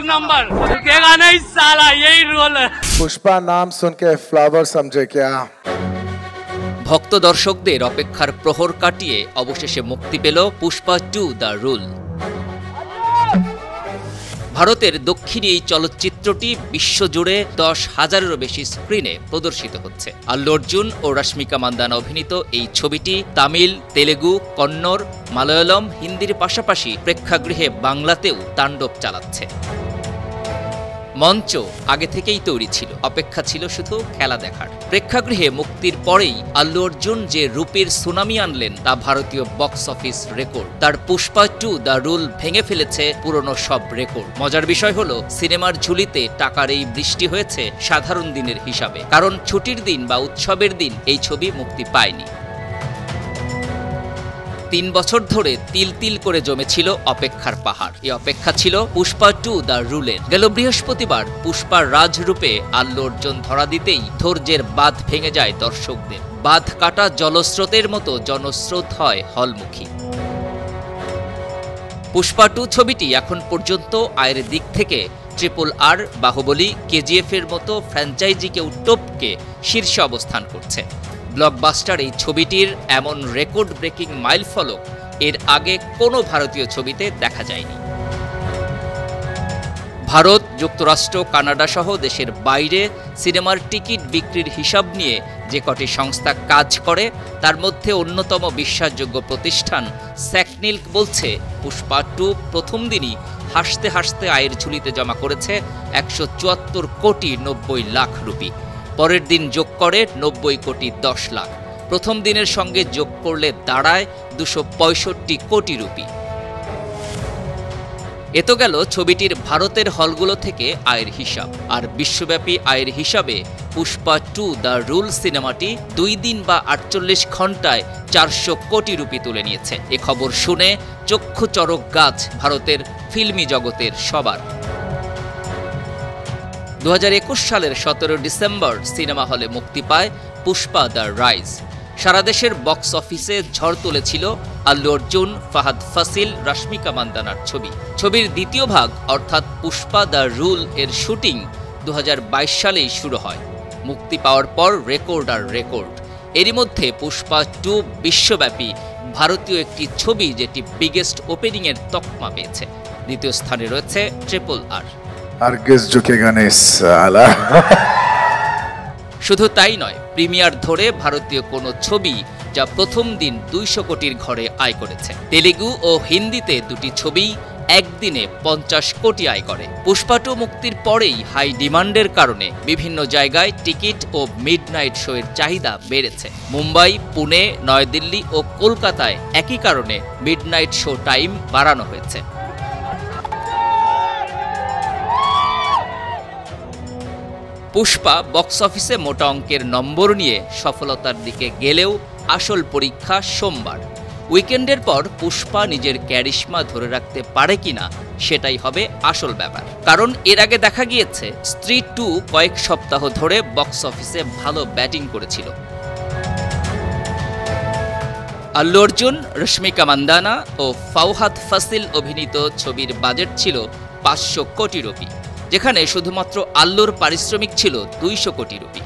Number रुकेगा नहीं साला, यही रोल है। पुष्पा नाम सुन के फ्लावर समझे क्या? ভক্ত দর্শকদের অপেক্ষার প্রহর কাটিয়ে অবশেষে মুক্তি পেল পুষ্পা 2 দ্য রুল। ভারতের দক্ষিণী এই চলচ্চিত্রটি বিশ্বজুড়ে 10,000-এরও বেশি স্ক্রিনে প্রদর্শিত হচ্ছে। আল্লু অর্জুন ও রশ্মিকা মান্দানা অভিনীত এই ছবিটি তামিল, তেলেগু, কন্নড়, মালয়ালম, হিন্দির পাশাপাশি প্রেক্ষাগৃহে বাংলাতেও তাণ্ডব চালাচ্ছে। মঞ্চ আগে থেকেই তৈরি ছিল, অপেক্ষা ছিল শুধু খেলা দেখার। প্রেক্ষাগৃহে মুক্তির পরেই আল্লু অর্জুন যে রূপের সুনামি আনলেন তা ভারতীয় বক্স অফিস রেকর্ড। তার পুষ্পা 2 দ্য রুল ভেঙে ফেলেছে পুরনো সব রেকর্ড। মজার বিষয় হলো সিনেমার ঝুলিতে টাকার এই বৃষ্টি হয়েছে সাধারণ দিনের হিসাবে, কারণ ছুটির দিন বা উৎসবের দিন এই ছবি মুক্তি পায়নি। 3 বছর ধরে তিল তিল করে জমেছিল অপেক্ষার পাহাড়। এই অপেক্ষা ছিল পুষ্পা 2 দ্য রুলের। গেল বৃহস্পতিবার পুষ্পার রাজরূপে আল্লু অর্জুন ধরা দিতেই ধৈর্যের বাঁধ ভেঙে যায় দর্শকদের। বাঁধ কাটা জলস্রোতের মতো জনস্রোত হয় হলমুখী। পুষ্পা 2 ছবিটি এখন পর্যন্ত আয়ের দিক থেকে RRR, বাহুবলী, KGF এর মতো ফ্র্যাঞ্চাইজিকেও টপকে শীর্ষে অবস্থান করছে। ব্লকবাস্টার এই ছবিটির এমন রেকর্ড ব্রেকিং মাইলফলক এর আগে কোনো ভারতীয় ছবিতে দেখা যায়নি। ভারত, যুক্তরাষ্ট্র, কানাডা সহ দেশের বাইরে সিনেমার টিকিট বিক্রির হিসাব নিয়ে যে কটি সংস্থা কাজ করে তার মধ্যে অন্যতম বিশ্বাসযোগ্য প্রতিষ্ঠান স্যাকনিল্ক বলছে পুষ্পা 2 প্রথম দিনই হাসতে হাসতে আয়ের ঝুলিতে জমা করেছে 174 কোটি 90 লাখ রুপি। পরের দিন যোগ করে 90 কোটি 10 লাখ। প্রথম দিনের সঙ্গে যোগ করলে দাঁড়ায় 265 কোটি রুপি। এ তো গেল ছবিটির ভারতের হলগুলো থেকে আয়ের হিসাব। আর বিশ্বব্যাপী আয়ের হিসাবে পুষ্পা 2 দ্য রুল সিনেমাটি 2 দিন বা 48 ঘন্টায় 400 কোটি রুপি তুলে নিয়েছে। এ খবর শুনে চক্ষু চড়ক গাছ ভারতের ফিল্মি জগতের সবার। 2021 সালের 17 ডিসেম্বর সিনেমা হলে মুক্তি পায় পুষ্পা দ্য রাইজ। সারা দেশের বক্স অফিসে ঝড় তুলেছিল আল্লু অর্জুন, ফাহাদ ফাসিল, রশ্মিকা মান্দানার ছবি। ছবির দ্বিতীয় ভাগ অর্থাৎ পুষ্পা দ্য রুল এর শুটিং 2022 সালেই শুরু হয়। মুক্তি পাওয়ার পর রেকর্ড আর রেকর্ড। এরই মধ্যে পুষ্পা 2 বিশ্বব্যাপী ভারতীয় একটি ছবি যেটি বিগেস্ট ওপেনিং এর তকমা পেয়েছে। দ্বিতীয় স্থানে রয়েছে RRR। শুধু তাই নয়, প্রিমিয়ার ধরে ভারতীয় কোনো ছবি যা প্রথম দিন 200 কোটির ঘরে আয় করেছে। তেলেগু ও হিন্দিতে দুটি ছবি একদিনে 50 কোটি আয় করে। পুষ্পা 2 মুক্তির পরেই হাই ডিমান্ডের কারণে বিভিন্ন জায়গায় টিকিট ও মিডনাইট শো এর চাহিদা বেড়েছে। মুম্বাই, পুনে, নয়াদিল্লি ও কলকাতায় একই কারণে মিডনাইট শো টাইম বাড়ানো হয়েছে। পুষ্পা বক্স অফিসে মোটা অঙ্কের নম্বর নিয়ে সফলতার দিকে গেলেও আসল পরীক্ষা সোমবার। উইকেন্ডের পর পুষ্পা নিজের ক্যারিশমা ধরে রাখতে পারে কিনা সেটাই হবে আসল ব্যাপার। কারণ এর আগে দেখা গিয়েছে স্ত্রী 2 কয়েক সপ্তাহ ধরে বক্স অফিসে ভালো ব্যাটিং করেছিল। আল্লু অর্জুন, রশ্মিকা মান্দানা ও ফাওহাদ ফাসিল অভিনীত ছবির বাজেট ছিল 500 কোটি রুপি, যেখানে শুধুমাত্র আল্লুর পারিশ্রমিক ছিল 200 কোটি রুপি।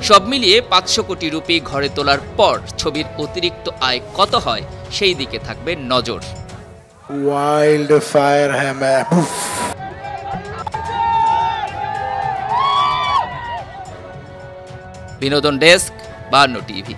সব মিলিয়ে 500 কোটি রুপি ঘরে তোলার পর ছবির অতিরিক্ত আয় কত হয় সেই দিকে থাকবে নজর। Wild fire hammer. বিনোদন ডেস্ক, 52 টিভি।